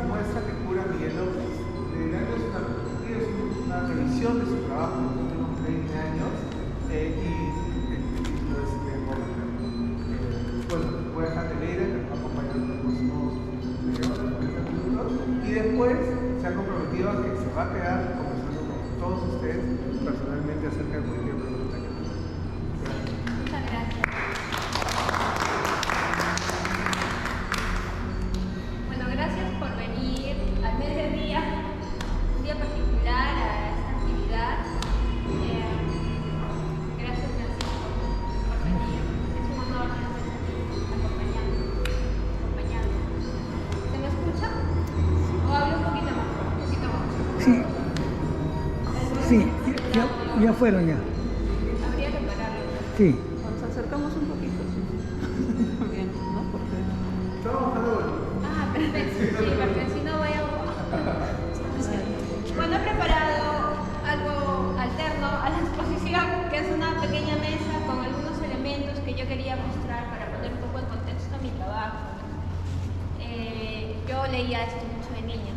muestra que cura Miguel López. Es una revisión de su trabajo en los últimos 30 años bueno, voy a dejar de leer, que nos va a acompañar en los próximos minutos, y después se ha comprometido a que se va a quedar conversando con todos ustedes personalmente acerca de cualquier pregunta que tengan. Muchas gracias. Bueno, gracias por venir al mediodía, un día particular a esta actividad. Gracias, Francisco, por venir. Es un honor estar aquí acompañando. ¿Se me escucha? ¿O hablo un poquito más? Sí. Sí, ya fueron ya. Habría que pararlo. Sí. Nos acercamos un poquito. Bien, ¿no? Porque... Perfecto. Sí, porque si no voy a... Bueno, he preparado algo alterno a la exposición, que es una pequeña mesa con algunos elementos que yo quería mostrar para poner un poco en contexto mi trabajo. Yo leía esto mucho de niña.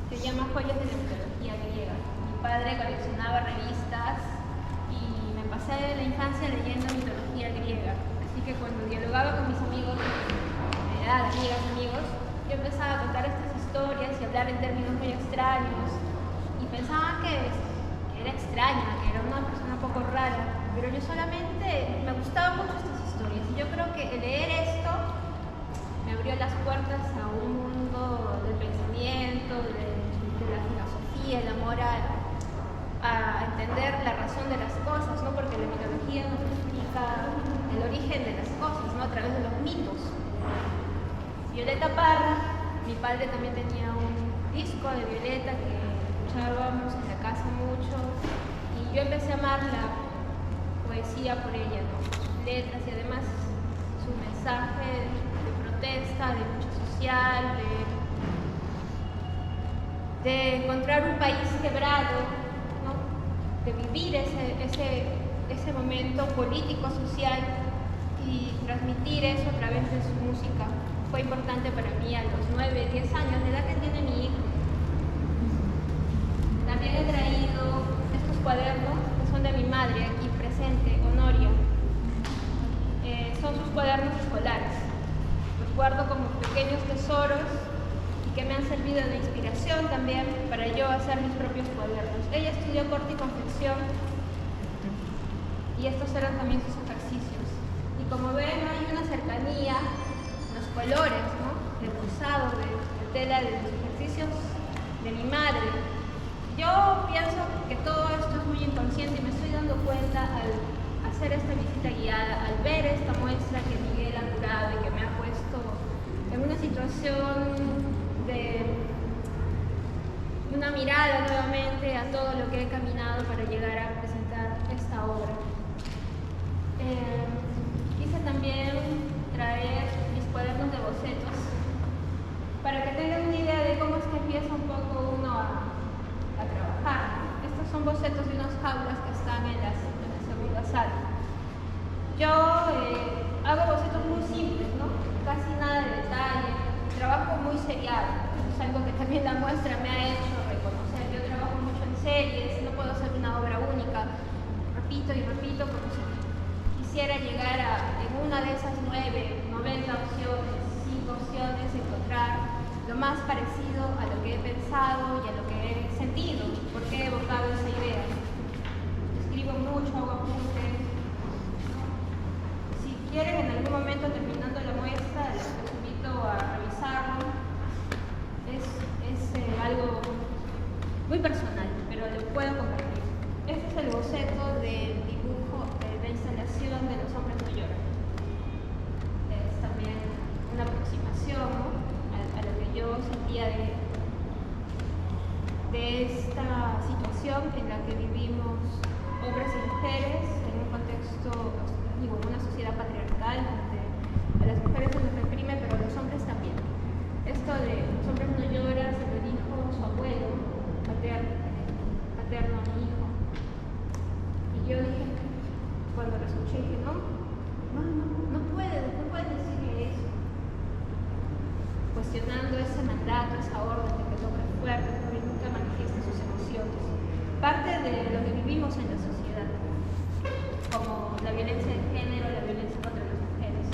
Se llama Joyas de la mitología griega. Mi padre coleccionaba revistas y me pasé la infancia leyendo mitología griega. Así que cuando dialogaba con mis amigos, amigos, yo empezaba a contar estas historias y hablar en términos muy extraños. Y pensaban que era extraña, que era una persona un poco rara. Pero yo solamente me gustaban mucho estas historias. Y yo creo que leer esto me abrió las puertas a un mundo del pensamiento, de la filosofía, el amor a entender la razón de las cosas, ¿no? Porque la mitología nos explica el origen de las cosas, ¿no? A través de los mitos. Violeta Parra, mi padre también tenía un disco de Violeta que escuchábamos en la casa mucho y yo empecé a amar la poesía por ella, ¿no? Sus letras y además su mensaje de protesta, de lucha social, de encontrar un país quebrado, ¿no? De vivir ese momento político, social y transmitir eso a través de su música. Fue importante para mí a los 9, 10 años, la edad que tiene mi hijo. También he traído estos cuadernos que son de mi madre, aquí presente, Honoria. Son sus cuadernos escolares. Los guardo como pequeños tesoros y que me han servido de inspiración también para yo hacer mis propios cuadernos. Ella estudió corte y confección y estos eran también sus ejercicios. Y como ven, hay una cercanía, los colores, ¿no? El rosado de tela de los ejercicios de mi madre. Yo pienso que todo esto es muy inconsciente y me estoy dando cuenta al hacer esta visita guiada, al ver esta muestra que Miguel ha curado y que me ha puesto en una situación de una mirada nuevamente a todo lo que he caminado para llegar a presentar esta obra. Quise también traer mis cuadernos de bocetos para que tengan una idea de cómo es que empieza un poco uno a trabajar. Estos son bocetos de unas jaulas que están en la segunda sala. Yo hago bocetos muy simples, ¿no? Casi nada de detalle, trabajo muy seriado. Es algo que también la muestra me ha hecho reconocer. Yo trabajo mucho en series, no puedo hacer una obra única. Repito y repito porque si quisiera llegar en una de esas 90 opciones, 5 opciones, encontrar lo más parecido a lo que he pensado y a lo que he sentido, porque he evocado esa idea. Escribo mucho, hago apuntes. Si quieren, en algún momento terminando la muestra, les invito a revisarlo. Es algo muy personal, pero lo puedo compartir. Este es el boceto del dibujo de la instalación de Los Hombres No Lloran. Es también una aproximación, ¿no? a lo que yo sentía de esta situación en la que vivimos hombres y mujeres en un contexto, digo, en una sociedad patriarcal donde a las mujeres se nos reprime, pero a los hombres también. Esto de Los Hombres No Lloran se lo dijo su abuelo paterno a mi hijo. Y yo dije, cuando lo escuché, dije, no puedes decirle eso. cuestionando ese mandato, esa orden de que el hombre fuerte, el hombre nunca manifiesta sus emociones. Parte de lo que vivimos en la sociedad, como la violencia de género, la violencia contra las mujeres.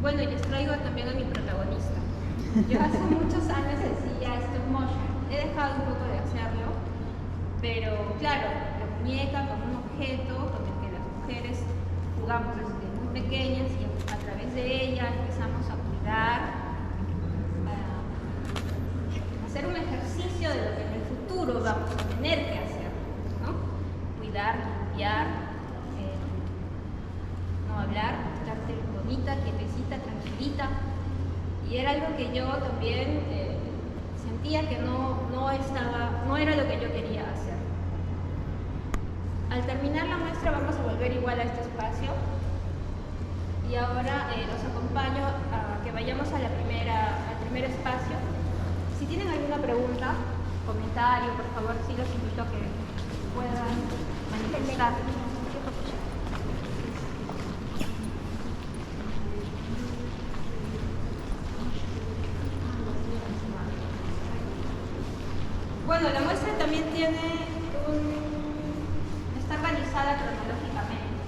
Bueno, y les traigo también a mi protagonista. Yo hace muchos años hacía stop motion. He dejado un poco de hacerlo, pero claro, la muñeca como un objeto con el que las mujeres jugamos desde muy pequeñas y a través de ella empezamos a cuidar, a hacer un ejercicio de lo que en el futuro vamos a tener que hacer, ¿no? Cuidar, limpiar, no hablar, estarte bonita, quietecita, tranquilita. Y era algo que yo también sentía que no era lo que yo quería hacer. Al terminar la muestra vamos a volver igual a este espacio y ahora los acompaño a que vayamos al primer espacio. Si tienen alguna pregunta, comentario, por favor, sí los invito a que puedan manifestar. Bueno, la muestra también está organizada cronológicamente.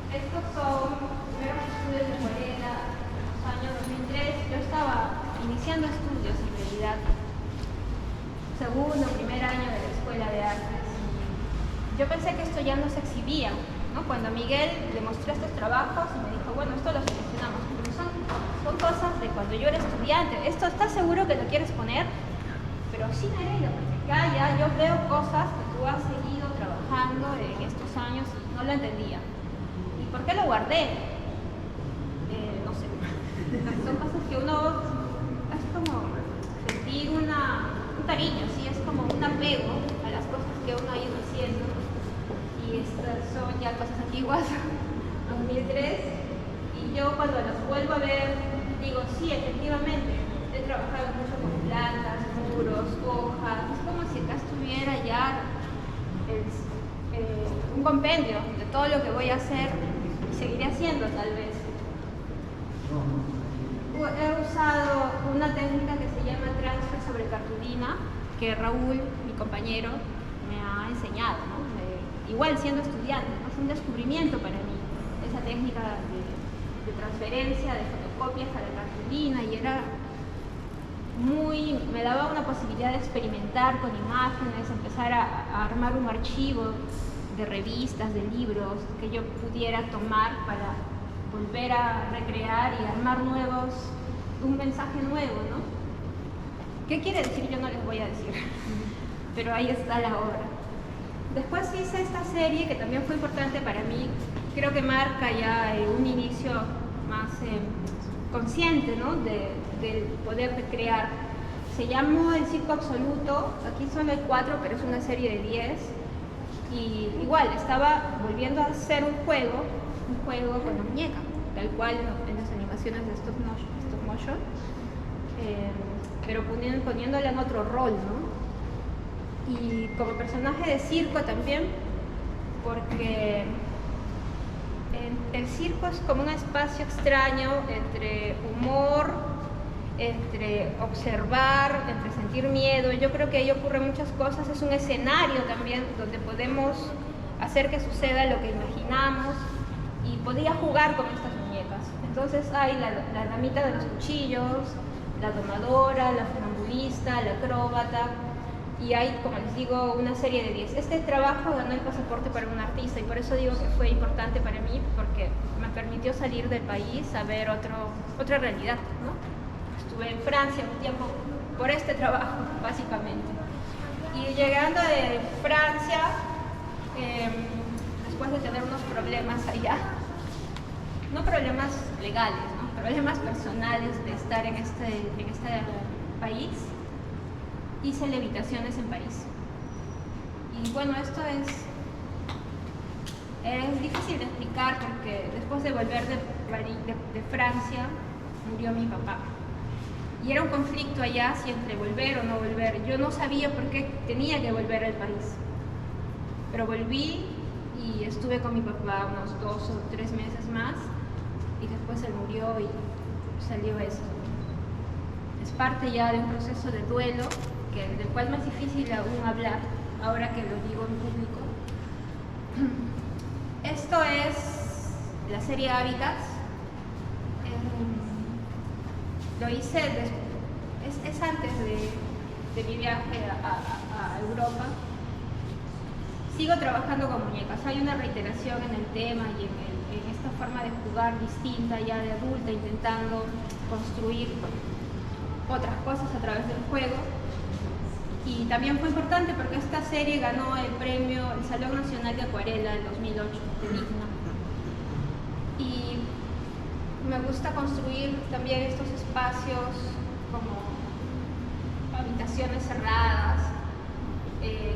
Estos son primeros estudios de Morena, los años 2003. Yo estaba iniciando estudios en realidad, segundo, primer año de la Escuela de Artes. Yo pensé que esto ya no se exhibía, ¿no? Cuando Miguel le mostré estos trabajos y me dijo, bueno, esto lo seleccionamos, pero son cosas de cuando yo era estudiante. ¿Esto estás seguro que lo quieres poner? Pero sí, Nereida, porque acá ya yo veo cosas que tú has seguido trabajando en estos años y no lo entendía. ¿Y por qué lo guardé? No sé. Son cosas que uno es como sentir un cariño, ¿sí? Es como un apego a las cosas que uno ha ido haciendo. Y estas son ya cosas antiguas, 2003. Y yo cuando las vuelvo a ver, digo, sí, efectivamente, he trabajado mucho con plantas, muros, hojas. Es como si acá estuviera ya un compendio de todo lo que voy a hacer y seguiré haciendo tal vez. He usado una técnica que se llama transfer sobre cartulina, que Raúl, mi compañero, me ha enseñado, ¿no? Igual siendo estudiante, ¿no? Es un descubrimiento para mí, esa técnica de transferencia de fotocopias a la cartulina, y era me daba una posibilidad de experimentar con imágenes, empezar a armar un archivo de revistas, de libros que yo pudiera tomar para volver a recrear y armar un mensaje nuevo, ¿no? ¿Qué quiere decir? Yo no les voy a decir, pero ahí está la obra. Después hice esta serie que también fue importante para mí, creo que marca ya un inicio más consciente, ¿no? Del poder de crear. Se llamó El Circo Absoluto. Aquí solo hay 4, pero es una serie de 10. Y igual, estaba volviendo a hacer un juego con la muñeca, tal cual en las animaciones de stop motion, pero poniéndola en otro rol, ¿no? Y como personaje de circo también, porque el circo es como un espacio extraño entre humor, entre observar, entre sentir miedo. Yo creo que ahí ocurren muchas cosas. Es un escenario también donde podemos hacer que suceda lo que imaginamos, y podía jugar con estas muñecas. Entonces hay la damita de los cuchillos, la domadora, la funambulista, la acróbata, y hay, como les digo, una serie de 10. Este trabajo ganó el pasaporte para un artista, y por eso digo que fue importante para mí, porque me permitió salir del país a ver otra realidad, ¿no? Estuve en Francia un tiempo por este trabajo, básicamente. Y llegando de Francia, después de tener unos problemas allá, no problemas legales, ¿no? Problemas personales de estar en este país, hice levitaciones en París. Y bueno, esto es difícil de explicar, porque después de volver de Francia, murió mi papá. Y era un conflicto allá, si entre volver o no volver. Yo no sabía por qué tenía que volver al país. Pero volví y estuve con mi papá unos 2 o 3 meses más, y después él murió y salió eso. es parte ya de un proceso de duelo, del cual me es difícil aún hablar, ahora que lo digo en público. Esto es la serie Hábitats. Lo hice, es antes de mi viaje a Europa. Sigo trabajando con muñecas, hay una reiteración en el tema y en esta forma de jugar distinta ya de adulta, intentando construir otras cosas a través del juego. Y también fue importante porque esta serie ganó el premio, el Salón Nacional de Acuarela del 2008 de Digna. Y me gusta construir también estos espacios como habitaciones cerradas.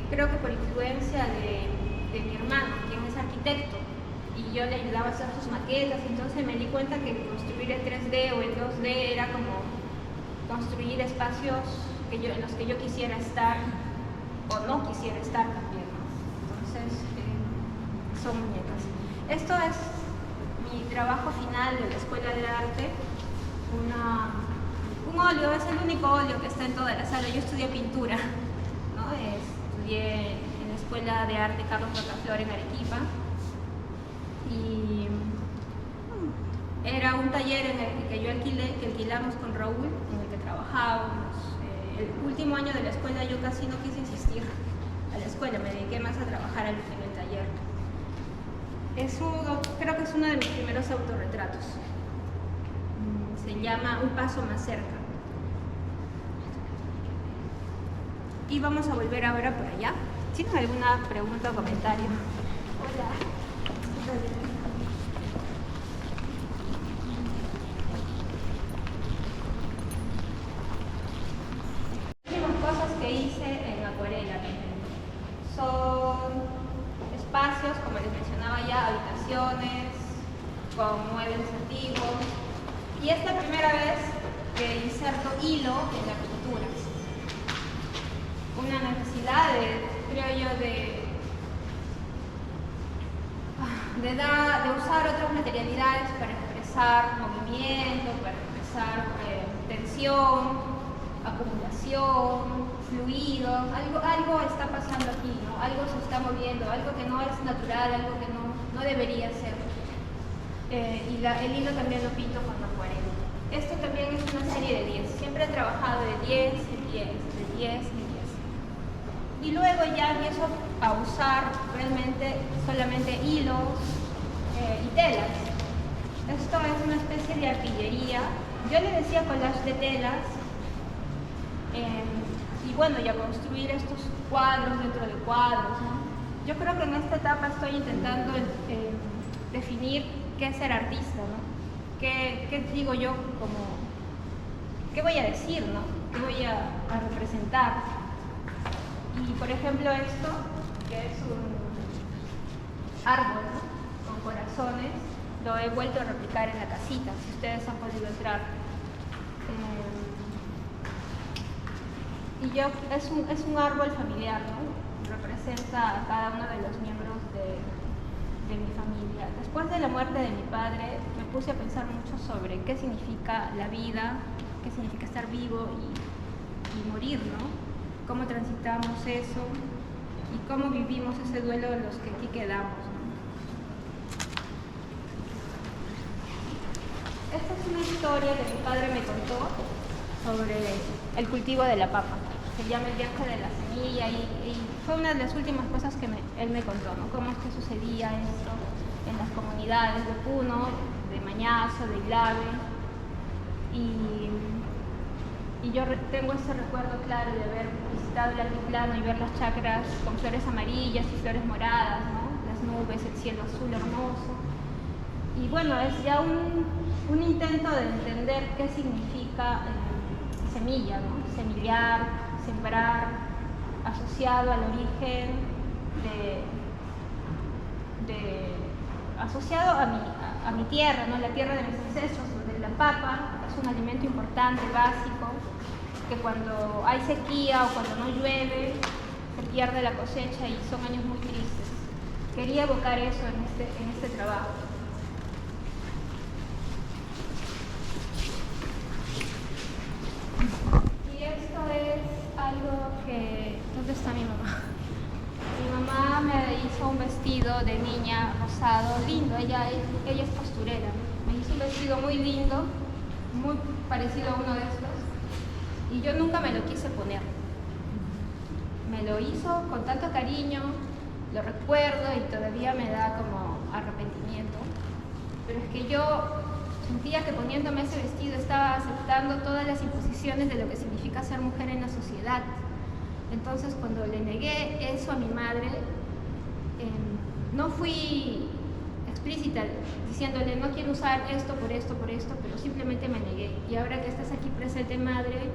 Creo que por influencia de mi hermano, quien es arquitecto, y yo le ayudaba a hacer sus maquetas, entonces me di cuenta que construir en 3D o en 2D era como construir espacios en los que yo quisiera estar o no quisiera estar también, ¿no? Entonces, son muñecas. Esto es mi trabajo final de la Escuela de Arte, un óleo, es el único óleo que está en toda la sala. Yo estudié pintura, ¿no? Estudié en la Escuela de Arte Carlos Rocaflor en Arequipa y era un taller en el que yo alquilamos con Raúl, en el que trabajábamos. El último año de la escuela yo casi no quise insistir a la escuela, me dediqué más a trabajar en el taller. Creo que es uno de mis primeros autorretratos. Se llama Un paso más cerca. Y vamos a volver ahora por allá. ¿Tienen alguna pregunta o comentario? Hola. Cosas que hice en acuarela son espacios, como les mencionaba ya, habitaciones con muebles antiguos, y es la primera vez que inserto hilo en la pintura. Una necesidad, creo yo, de usar otras materialidades para expresar movimiento, para expresar tensión, acumulación, fluido, algo está pasando aquí, ¿no? Algo se está moviendo, algo que no es natural, algo que no debería ser. Y el hilo también lo pinto con acuarela. Esto también es una serie de 10, siempre he trabajado de 10 en 10, de 10 en 10. Y luego ya empiezo a usar realmente solamente hilos y telas. Esto es una especie de artillería. Yo le decía collage de telas. Y bueno, ya construir estos cuadros dentro de cuadros, ¿no? Yo creo que en esta etapa estoy intentando definir qué es ser artista, ¿no? ¿Qué digo yo qué voy a decir, ¿no? ¿Qué voy a representar? Y por ejemplo esto, que es un árbol, ¿no? Con corazones, lo he vuelto a replicar en la casita, si ustedes han podido entrar. Y es un árbol familiar, ¿no? Representa a cada uno de los miembros de mi familia. Después de la muerte de mi padre, me puse a pensar mucho sobre qué significa la vida, qué significa estar vivo y morir, ¿no? Cómo transitamos eso y cómo vivimos ese duelo de los que aquí quedamos, ¿no? Esta es una historia que mi padre me contó sobre el cultivo de la papa. Se llama El viaje de la semilla y fue una de las últimas cosas que él me contó, ¿no? Cómo es que sucedía esto en las comunidades de Puno, de Mañazo, de Ilave. Y yo tengo ese recuerdo claro de haber visitado el altiplano y ver las chacras con flores amarillas y flores moradas, ¿no? Las nubes, el cielo azul hermoso. Y bueno, es ya un intento de entender qué significa semilla, ¿no? Semillar, sembrar, asociado al origen asociado a mi tierra, ¿no? La tierra de mis ancestros, donde la papa es un alimento importante, básico, que cuando hay sequía o cuando no llueve se pierde la cosecha y son años muy tristes. Quería evocar eso en este trabajo. ella es costurera. Me hizo un vestido muy lindo, muy parecido a uno de estos, y yo nunca me lo quise poner. Me lo hizo con tanto cariño, lo recuerdo y todavía me da como arrepentimiento, pero es que yo sentía que poniéndome ese vestido estaba aceptando todas las imposiciones de lo que significa ser mujer en la sociedad. Entonces, cuando le negué eso a mi madre, no fui explícita diciéndole no quiero usar esto, pero simplemente me negué. Y ahora que estás aquí presente, madre,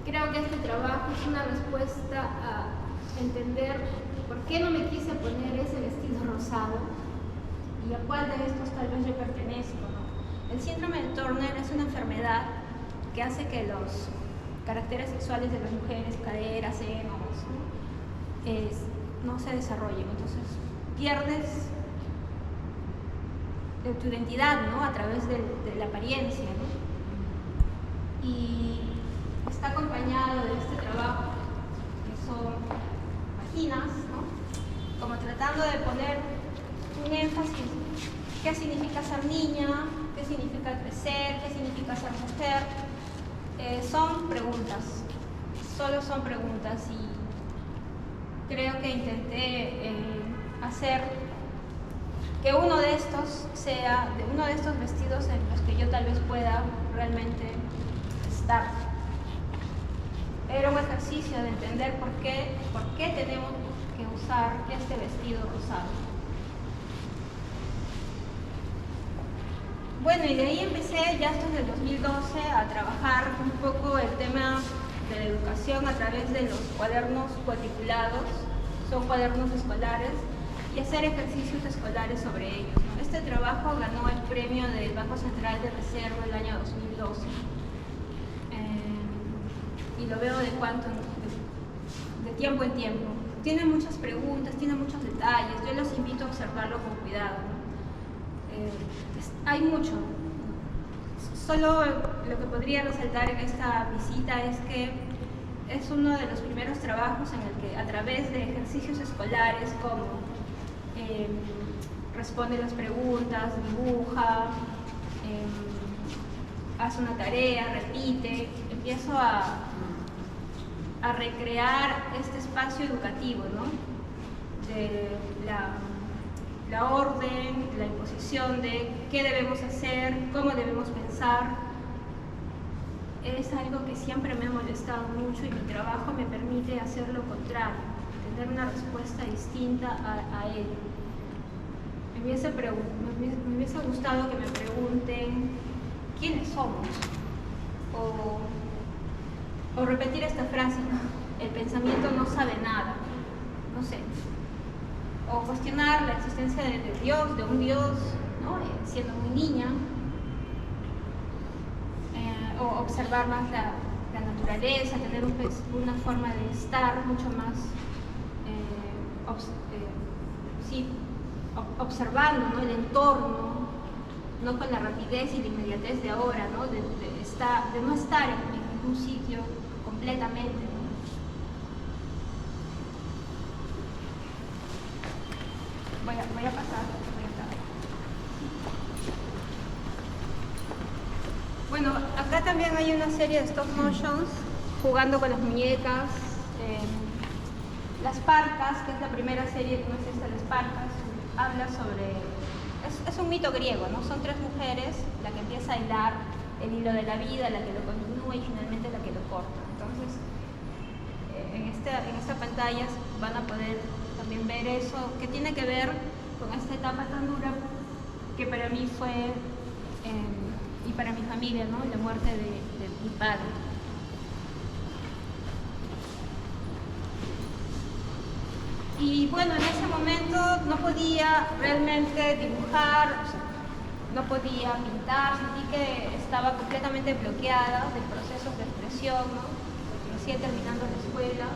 creo que este trabajo es una respuesta a entender por qué no me quise poner ese vestido rosado y a cuál de estos tal vez yo pertenezco, ¿no? El síndrome de Turner es una enfermedad que hace que los caracteres sexuales de las mujeres, caderas, senos, no se desarrollen. Entonces pierdes tu identidad, ¿no? A través de la apariencia, ¿no? Y está acompañado de este trabajo, que son páginas, ¿no? Como tratando de poner un énfasis, qué significa ser niña, qué significa crecer, qué significa ser mujer. Son preguntas, solo son preguntas, y creo que intenté hacer que uno de estos sea de uno de estos vestidos en los que yo tal vez pueda realmente estar. Era un ejercicio de entender por qué tenemos que usar este vestido rosado. Bueno, y de ahí empecé, ya hasta el 2012, a trabajar un poco el tema de la educación a través de los cuadernos cuatriculados, son cuadernos escolares, y hacer ejercicios escolares sobre ellos, ¿no? Este trabajo ganó el premio del Banco Central de Reserva el año 2012. Y lo veo de tiempo en tiempo. Tiene muchas preguntas, tiene muchos detalles, yo los invito a observarlo con cuidado, ¿no? Hay mucho. Solo lo que podría resaltar en esta visita es que es uno de los primeros trabajos en el que a través de ejercicios escolares como responde las preguntas, dibuja, hace una tarea, repite, empiezo a recrear este espacio educativo, ¿no? De la orden, la imposición de qué debemos hacer, cómo debemos pensar. Es algo que siempre me ha molestado mucho y mi trabajo me permite hacer lo contrario, tener una respuesta distinta a ello. Me hubiese gustado que me pregunten quiénes somos, o repetir esta frase, ¿no? El pensamiento no sabe nada, no sé. O cuestionar la existencia de Dios, de un Dios, ¿no? Siendo muy niña, o observar más la naturaleza, tener una forma de estar mucho más observando, ¿no? El entorno, no con la rapidez y la inmediatez de ahora, ¿no? De no estar en un sitio completamente, ¿no? Voy a pasar. Bueno, acá también hay una serie de stop motions jugando con las muñecas. Las Parcas, que es la primera serie que no es esta, Las Parcas, habla sobre... Es un mito griego, ¿no? Son tres mujeres, la que empieza a hilar el hilo de la vida, la que lo continúa y finalmente la que lo corta. Entonces, en esta pantalla van a poder también ver eso, que tiene que ver con esta etapa tan dura que para mí fue, y para mi familia, ¿no? La muerte de mi padre. Y bueno, en ese momento no podía realmente dibujar, no podía pintar, sentí que estaba completamente bloqueada de procesos de expresión, ¿no? Recién terminando la escuela,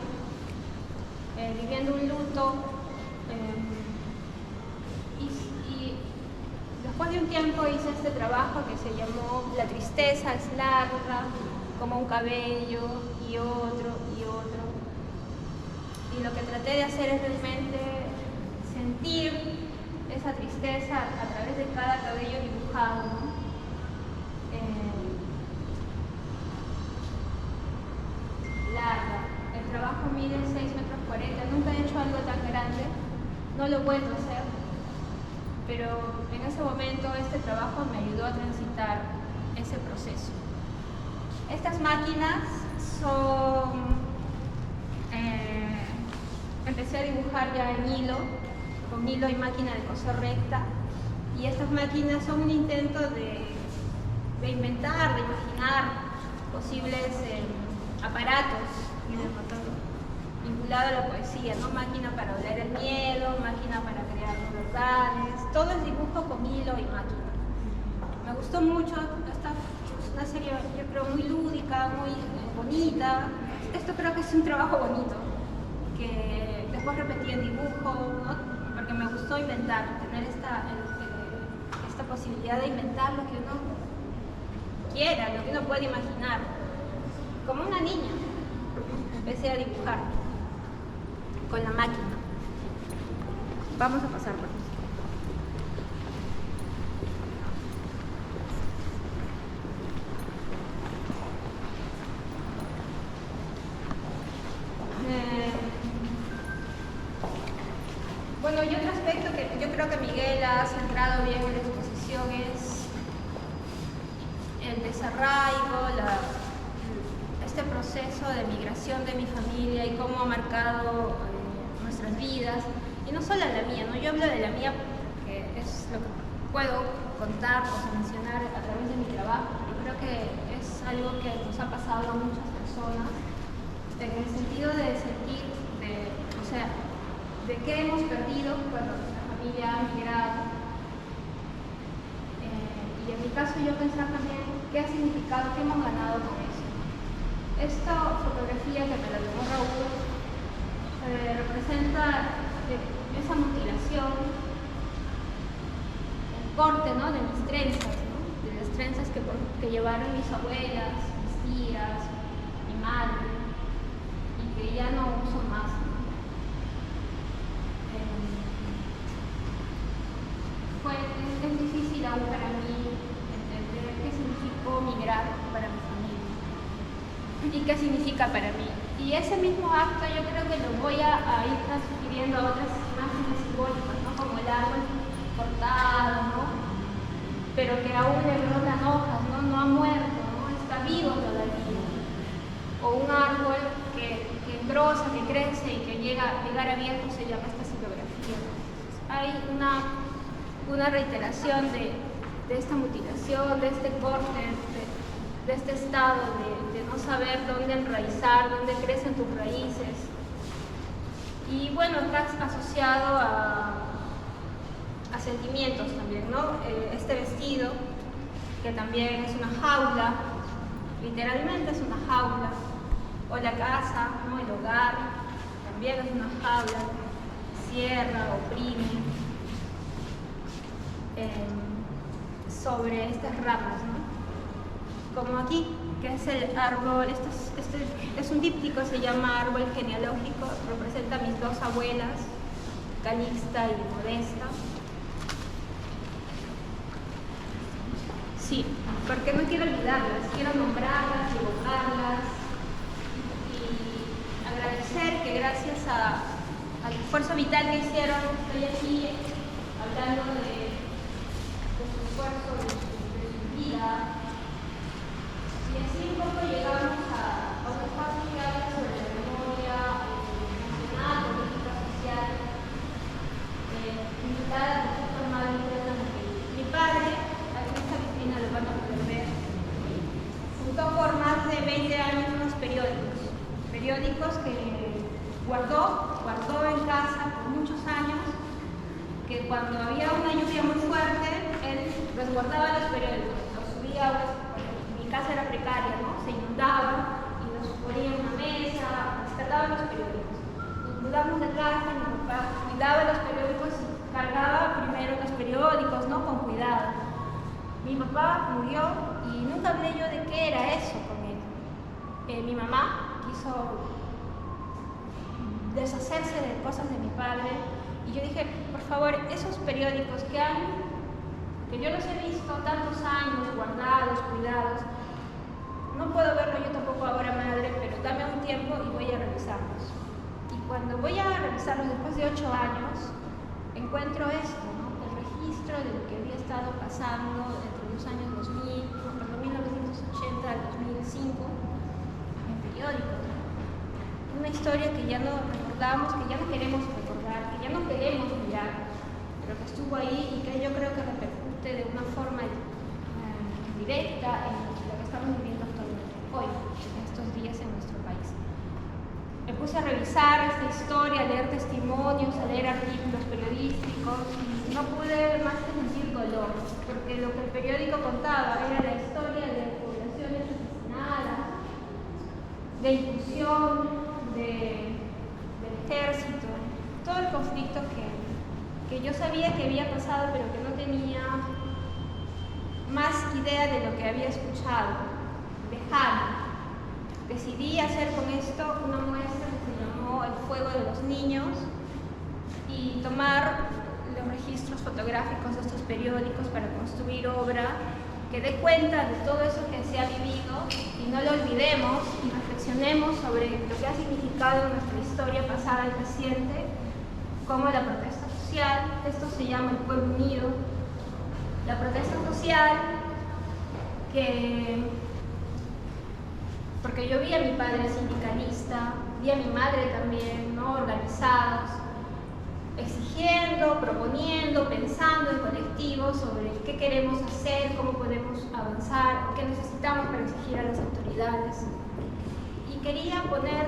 viviendo un luto, y después de un tiempo hice este trabajo que se llamó La tristeza es larga, como un cabello, y otro, y otro. Y lo que traté de hacer es realmente sentir esa tristeza a través de cada cabello dibujado, ¿no? Larga. El trabajo mide 6,40 metros. Nunca he hecho algo tan grande. No lo he vuelto a hacer. Pero en ese momento este trabajo me ayudó a transitar ese proceso. Estas máquinas son... empecé a dibujar ya en hilo, con hilo y máquina de coser recta. Y estas máquinas son un intento de inventar, de imaginar posibles aparatos vinculado a la poesía, ¿no? Máquina para oler el miedo, máquina para crear verdades, todo es dibujo con hilo y máquina. Me gustó mucho, esta es una serie yo creo muy lúdica, muy bonita. Esto creo que es un trabajo bonito, que después repetí en dibujo, ¿no? Porque me gustó inventar, tener esta posibilidad de inventar lo que uno quiera, lo que uno puede imaginar. Como una niña, empecé a dibujar con la máquina. Vamos a pasar por aquí. Bueno, y otro aspecto que yo creo que Miguel ha centrado bien en la exposición es el desarraigo, este proceso de migración de mi familia y cómo ha marcado nuestras vidas, y no solo la mía, ¿no? Yo hablo de la mía porque es lo que puedo contar o mencionar a través de mi trabajo. Yo creo que es algo que nos ha pasado a muchas personas, en el sentido de sentir, de qué hemos perdido cuando nuestra familia ha migrado. Y en mi caso yo pensar también qué ha significado, qué hemos ganado con eso. Esta fotografía que me la tomó Raúl representa esa mutilación, el corte, ¿no? De mis trenzas, ¿no? De las trenzas que llevaron mis abuelas, mis tías, mi madre, y que ya no uso más, ¿no? Es difícil aún para mí entender qué significó migrar para mi familia y qué significa para mí. Y ese mismo acto yo creo que lo voy a ir transfiriendo a otras imágenes simbólicas, ¿no? Como el árbol cortado, ¿no? Pero que aún le brotan hojas, ¿no? No ha muerto, ¿no? Está vivo todavía. O un árbol que engrosa, que crece y que llegar a viejo se llama esta silografía. Hay una reiteración de esta mutilación, de este corte, de este estado de no saber dónde enraizar, dónde crecen tus raíces. Y bueno, está asociado a sentimientos también, ¿no? Este vestido, que también es una jaula, literalmente es una jaula, o la casa, ¿no? El hogar, también es una jaula, cierra, oprime. Sobre estas ramas, ¿no? Como aquí, que es el árbol, este es un díptico, se llama árbol genealógico, representa a mis dos abuelas, Calixta y Modesta. Sí, porque no quiero olvidarlas, quiero nombrarlas, evocarlas y agradecer que gracias al esfuerzo vital que hicieron, estoy aquí hablando de su esfuerzo, de su vida. Y así un poco llegamos a un espacio que habla sobre la memoria nacional, política, social, invitada por su madre internamente. Mi padre, aquí en esta vitrina lo van a poder ver, juntó por más de 20 años unos periódicos que guardó en casa por muchos años, que cuando había una lluvia muy fuerte, él resguardaba los periódicos, los subía, mi casa era precaria, ¿no? Se inundaba y los ponía en una mesa, rescataba los periódicos. Nos mudamos de casa, mi papá cuidaba los periódicos y cargaba primero los periódicos, ¿no? Con cuidado. Mi papá murió y nunca hablé yo de qué era eso con él. Mi mamá quiso deshacerse de cosas de mi padre Y yo dije, por favor, esos periódicos que yo los he visto tantos años, guardados, cuidados, no puedo verlo yo tampoco ahora, madre, pero dame un tiempo y voy a revisarlos. Y cuando voy a revisarlos después de 8 años, encuentro esto, ¿no? El registro de lo que había estado pasando entre los años 2000, perdón, 1980 al 2005, en periódicos, ¿no? Una historia que ya no recordamos, que ya no queremos recordar, que ya no queremos mirar, pero que estuvo ahí y que yo creo que repercute de una forma directa en lo que estamos viviendo actualmente, hoy, en estos días en nuestro país. Me puse a revisar esta historia, a leer testimonios, a leer artículos periodísticos y no pude más que sentir dolor, porque lo que el periódico contaba era la historia de poblaciones asesinadas, de inclusión, del ejército, todo el conflicto que yo sabía que había pasado, pero que no tenía más idea de lo que había escuchado, lejano. Decidí hacer con esto una muestra que se llamó El fuego de los niños y tomar los registros fotográficos de estos periódicos para construir obra que dé cuenta de todo eso que se ha vivido y no lo olvidemos y reflexionemos sobre lo que ha significado nuestra historia pasada y reciente, como la protesta social. Esto se llama el Pueblo Unido. La protesta social porque yo vi a mi padre sindicalista, vi a mi madre también, ¿no? Organizados, exigiendo, proponiendo, pensando en colectivo sobre qué queremos hacer, cómo podemos avanzar, qué necesitamos para exigir a las autoridades. Y quería poner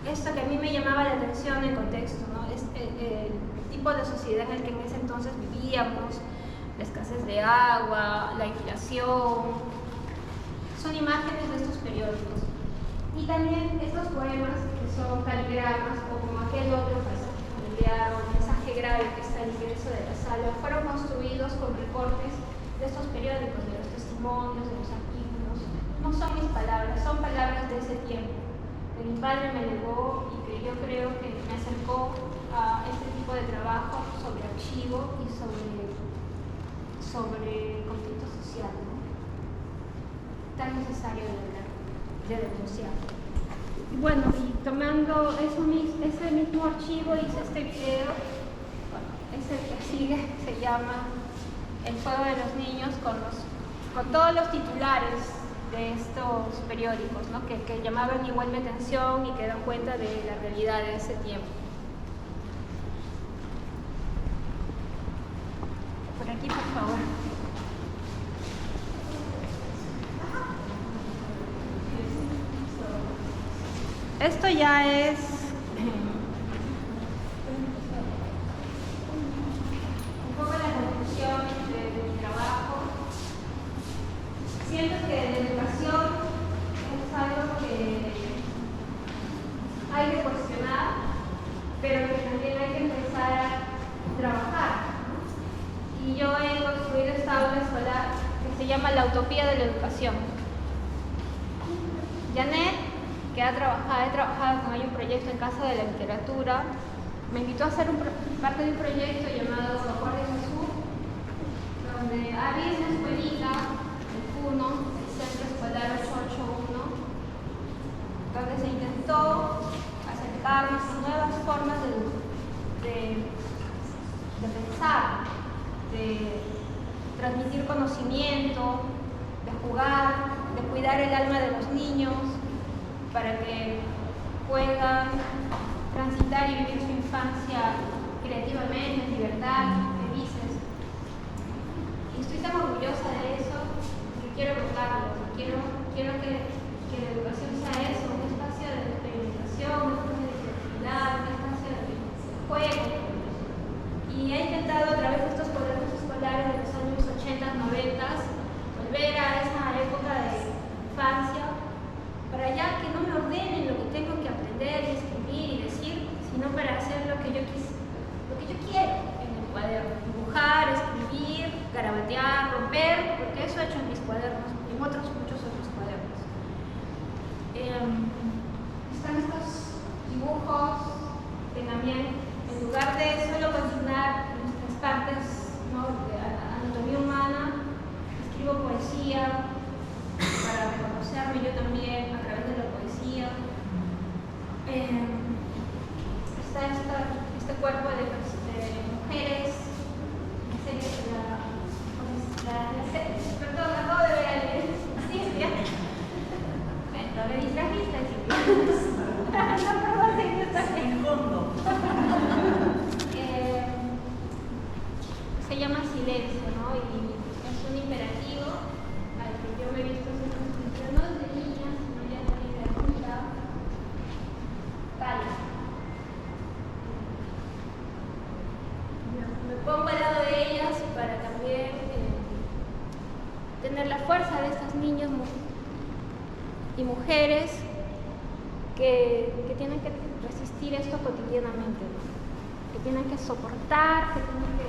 esto que a mí me llamaba la atención en contexto, ¿no? El tipo de sociedad en el que en ese entonces vivíamos, la escasez de agua, la inflación, son imágenes de estos periódicos. Y también estos poemas que son caligramas, o como aquel otro pasaje familiar o mensaje grave que está al ingreso de la sala, fueron construidos con recortes de estos periódicos, de los testimonios, de los artículos. No son mis palabras, son palabras de ese tiempo, que mi padre me legó y que yo creo que me acercó a este tipo de trabajo sobre archivo y sobre conflicto social, ¿no? Tan necesario de denunciar. Y bueno, y tomando ese mismo archivo hice este video, bueno, es el que sigue, se llama El fuego de los niños, con todos los titulares de estos periódicos, ¿no? que llamaban igual mi atención y que dan cuenta de la realidad de ese tiempo. Por aquí, por favor. Esto ya es un poco la conclusión de mi trabajo. Siento que la educación es algo que hay que cuestionar, pero que también hay que empezar a trabajar. Y yo he construido esta obra escolar que se llama La Utopía de la Educación. Janet, que he trabajado con ella un proyecto en Casa de la Literatura, me invitó a hacer parte de un proyecto llamado Acordes Azul, donde había una escuelita, el CUNO, el Centro Escolar 881, donde se intentó acercarnos a nuevas formas de pensar, de transmitir conocimiento, de jugar, de cuidar el alma de los niños, para que puedan transitar y vivir su infancia creativamente, en libertad, felices. Y estoy tan orgullosa de eso que quiero contarlo. Quiero que la educación sea eso, un espacio de experimentación, un espacio de creatividad, un espacio de juego. Y he intentado a través de estos cuadernos escolares de los años 80, 90, volver a esa época de infancia, para ya que no me ordenen lo que tengo que aprender y escribir y decir, sino para hacer lo que yo quiero en el cuaderno. Dibujar, escribir, garabatear, romper, porque eso he hecho en mis cuadernos, en muchos otros cuadernos. Están estos dibujos que también en lugar de solo consignar nuestras partes, ¿no?, de anatomía humana, escribo poesía para reconocerme yo también a través de la poesía. Está este cuerpo de mujeres, la serie de perdón, acabo de ver a Silvia. Bueno, me distrajiste, Silvia. No, perdón, Silvia, está bien. Se llama Silencio, ¿no? Y es un imperativo al que yo me he visto entre no de niñas, sino ya también de adulta. Calla. Me pongo al lado de ellas para también tener la fuerza de estas niñas y mujeres que tienen que resistir esto cotidianamente, ¿no? Que tienen que soportar, que tienen que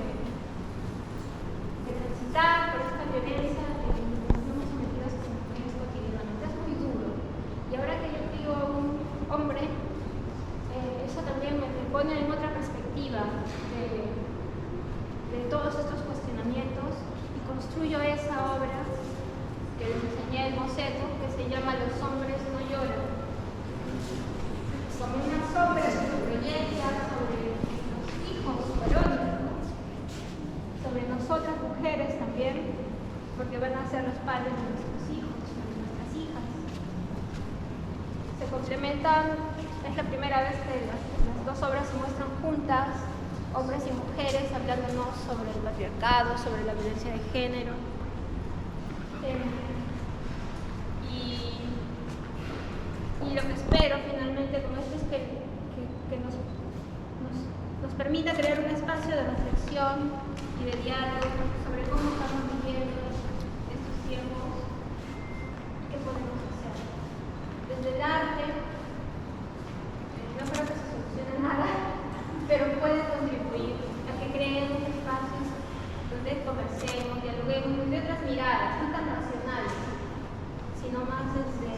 transitar por esta violencia que nos hemos sometido a estas mujeres cotidianamente. Es muy duro. Y ahora que yo digo a un hombre, eso también me pone en otra perspectiva de todos estos cuestionamientos y construyo esa obra que les enseñé en boceto, que se llama Los hombres no lloran. Como una sombra que se proyecta sobre los hijos varones, ¿no? Sobre nosotras mujeres también, porque van a ser los padres de nuestros hijos, de nuestras hijas. Se complementan, es la primera vez que las dos obras se muestran juntas, hombres y mujeres hablándonos sobre el patriarcado, sobre la violencia de género. Y lo que espero finalmente con esto es que nos permita crear un espacio de reflexión y de diálogo sobre cómo estamos viviendo estos tiempos y qué podemos hacer. Desde el arte, no creo que se solucione nada, pero puede contribuir a que creemos espacios donde conversemos, dialoguemos desde otras miradas, no tan racionales, sino más desde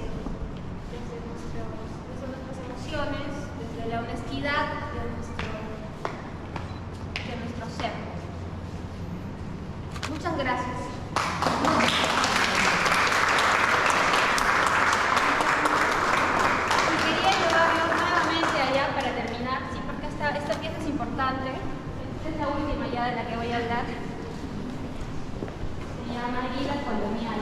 nuestras emociones, desde la honestidad de nuestro ser. Muchas gracias. Y quería llevarlo nuevamente allá para terminar, sí, porque esta pieza es importante. Esta es la última ya de la que voy a hablar. Se llama Ira Colonial.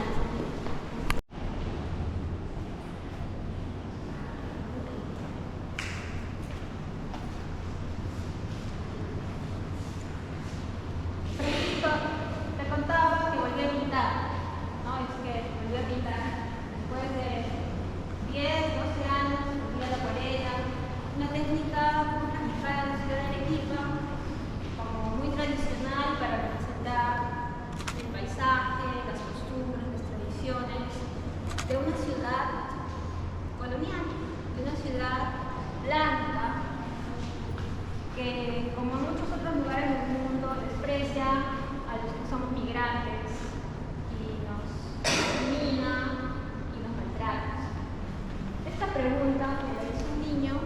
De una ciudad colonial, de una ciudad blanca, que como en muchos otros lugares del mundo desprecia a los que somos migrantes y nos discrimina y nos maltrata. Esta pregunta me la hizo un niño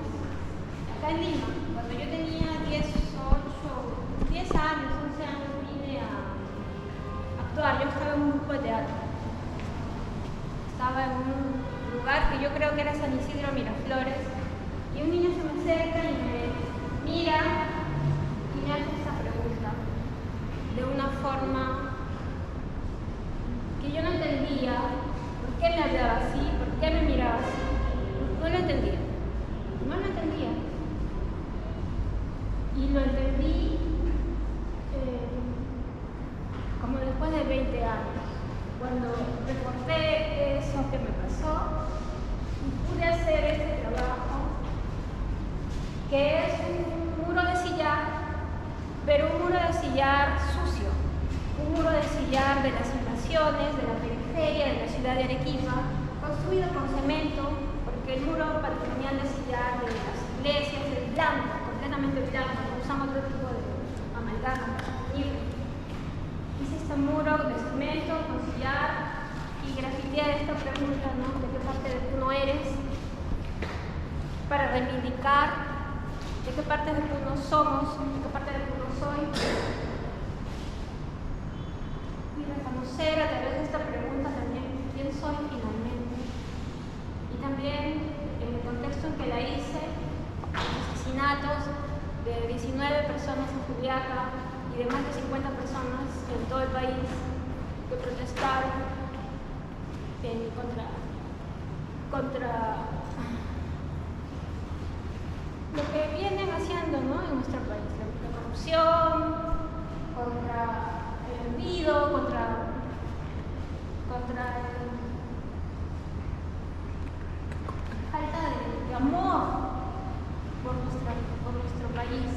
acá en Lima, cuando yo tenía 10 años, 11 años, vine a actuar. Yo estaba en un grupo de teatro. Estaba en un lugar que yo creo que era San Isidro Miraflores, y un niño se me acerca y me mira y me hace esta pregunta de una forma que yo no entendía. ¿Por qué me hablaba así? ¿Por qué me miraba así? No lo entendía. No lo entendía. Y lo entendí como después de 20 años. Cuando recordé eso que me pasó y pude hacer este trabajo, que es un muro de sillar, pero un muro de sillar sucio, un muro de sillar de las invasiones, de la periferia de la ciudad de Arequipa, construido con cemento, porque el muro patrimonial de sillar de las iglesias es blanco, completamente blanco, no usamos otro tipo de amalgama. Hice este muro de cemento, con sillar, y grafiteé esta pregunta, ¿no? ¿De qué parte de tú no eres? Para reivindicar de de qué parte de Puno somos, de qué parte de Puno soy. Y reconocer a través de esta pregunta también quién soy finalmente. Y también en el contexto en que la hice, asesinatos de 19 personas en Juliaca y de más de 50 personas en todo el país que protestaron contra lo que vienen haciendo, ¿no?, en nuestro país, la corrupción, contra el olvido, contra falta de amor por nuestro país.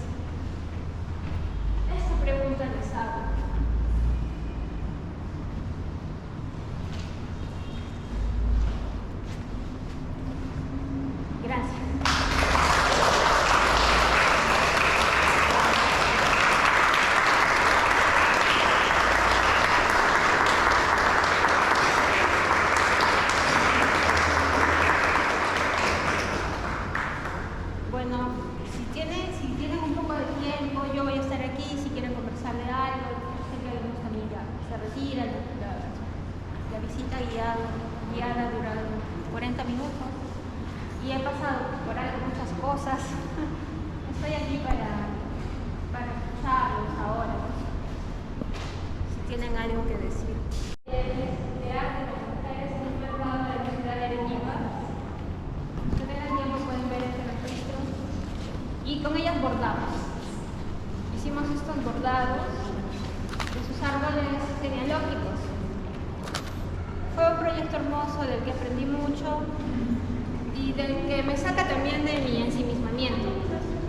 Esta pregunta les hago. Gracias. Bueno, si tienen un poco de tiempo, yo voy a estar aquí si quieren conversar de algo. Yo sé que algunos también ya se retiran. La visita guiada dura 40 minutos y he pasado por algo muchas cosas. Estoy aquí para escucharlos ahora, si tienen algo que decir. De arte de mujeres en el mercado de la ciudad de Arequipa. Si tengan tiempo pueden ver este registro y con ellas bordamos. Hicimos estos bordados de sus árboles genealógicos. Fue un proyecto hermoso del que aprendí mucho y del que me saca también de mi ensimismamiento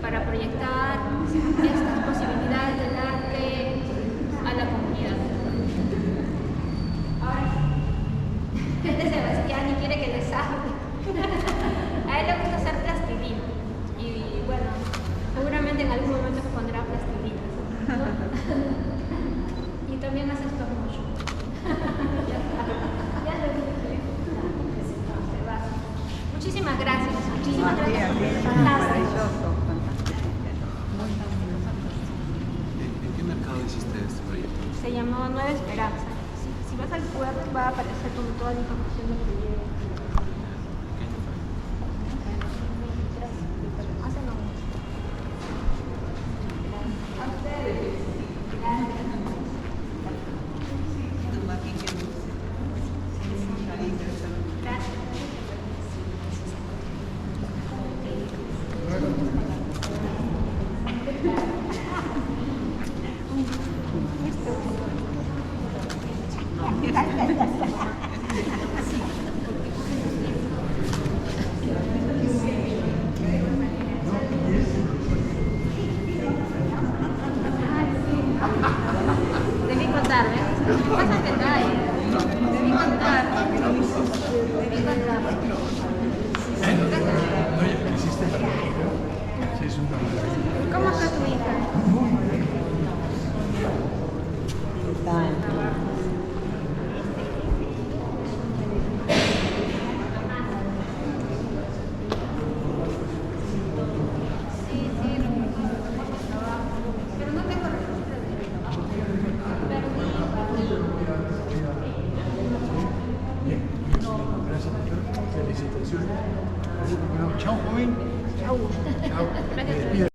para proyectar estas posibilidades del arte a la comunidad. Ahora, este Sebastián y quiere que les hable. A él le gusta hacer plastilina y bueno, seguramente en algún momento se pondrá plastilinas, ¿no? Y también hace stop motion. Ya lo dije. Se va. Muchísimas gracias. Muchísimas gracias. Maravilloso. ¿En qué mercado hiciste este proyecto? Se llamó Nueva Esperanza. Si vas al QR va a aparecer con toda la información del proyecto. ¿Qué año fue? Hace no mucho. A ustedes. Gracias. Debí contar, ¿ves? Pasa que cae. Debí contar. Debí contar. Oye, ¿hiciste? Sí, es un trabajo. ¿Cómo está tu hija? Sí, pero no tengo registro de Bien, gracias. Felicitaciones. Bueno, chao, joven. Chau. Chao. Gracias. Me despido.